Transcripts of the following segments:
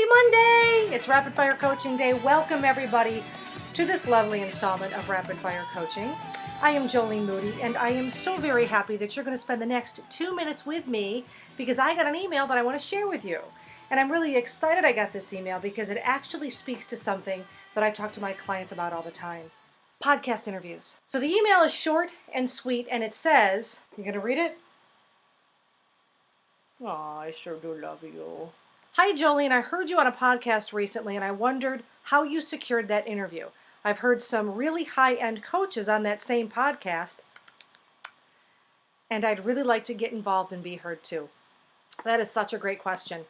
Monday! It's Rapid Fire Coaching Day. Welcome everybody to this lovely installment of Rapid Fire Coaching. I am Joleene Moody and I am so very happy that you're going to spend the next 2 minutes with me because I got an email that I want to share with you. And I'm really excited I got this email because it actually speaks to something that I talk to my clients about all the time. Podcast interviews. So the email is short and sweet and it says, you going to read it? Aw, I sure do love you. Hi, Joleene. I heard you on a podcast recently, and I wondered how you secured that interview. I've heard some really high-end coaches on that same podcast, and I'd really like to get involved and be heard too. That is such a great question.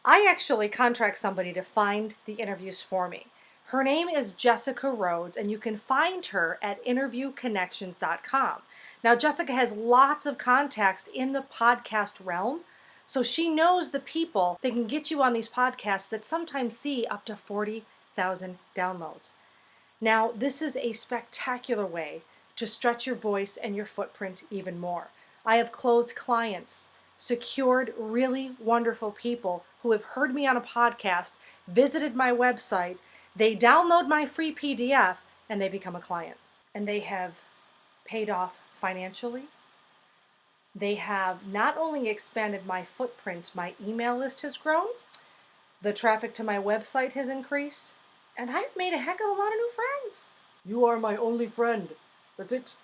I actually contract somebody to find the interviews for me. Her name is Jessica Rhodes, and you can find her at interviewconnections.com. Now, Jessica has lots of contacts in the podcast realm, so she knows the people that can get you on these podcasts that sometimes see up to 40,000 downloads. Now, this is a spectacular way to stretch your voice and your footprint even more. I have closed clients, secured really wonderful people who have heard me on a podcast, visited my website, they download my free PDF, and they become a client. And they have paid off financially. They have not only expanded my footprint, my email list has grown, the traffic to my website has increased, and I've made a heck of a lot of new friends. You are my only friend. That's it.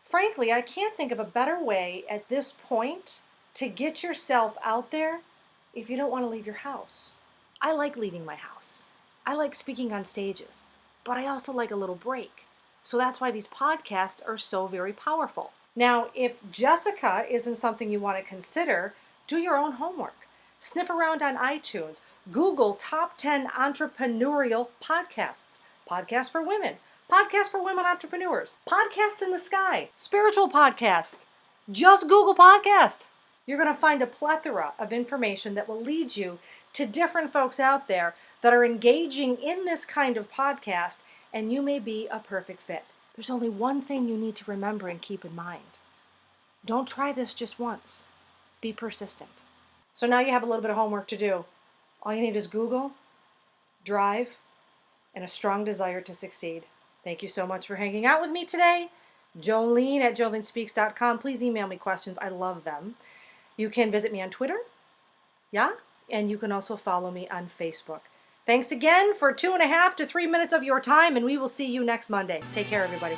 Frankly, I can't think of a better way at this point to get yourself out there if you don't want to leave your house. I like leaving my house. I like speaking on stages, but I also like a little break. So that's why these podcasts are so very powerful. Now, if Jessica isn't something you want to consider, do your own homework. Sniff around on iTunes. Google top 10 entrepreneurial podcasts. Podcasts for women. Podcasts for women entrepreneurs. Podcasts in the sky. Spiritual podcast. Just Google podcast. You're going to find a plethora of information that will lead you to different folks out there that are engaging in this kind of podcast, and you may be a perfect fit. There's only one thing you need to remember and keep in mind. Don't try this just once. Be persistent. So now you have a little bit of homework to do. All you need is Google, drive, and a strong desire to succeed. Thank you so much for hanging out with me today. Joleene at jolenespeaks.com. Please email me questions. I love them. You can visit me on Twitter. Yeah? And you can also follow me on Facebook. Thanks again for 2.5 to 3 minutes of your time, and we will see you next Monday. Take care, everybody.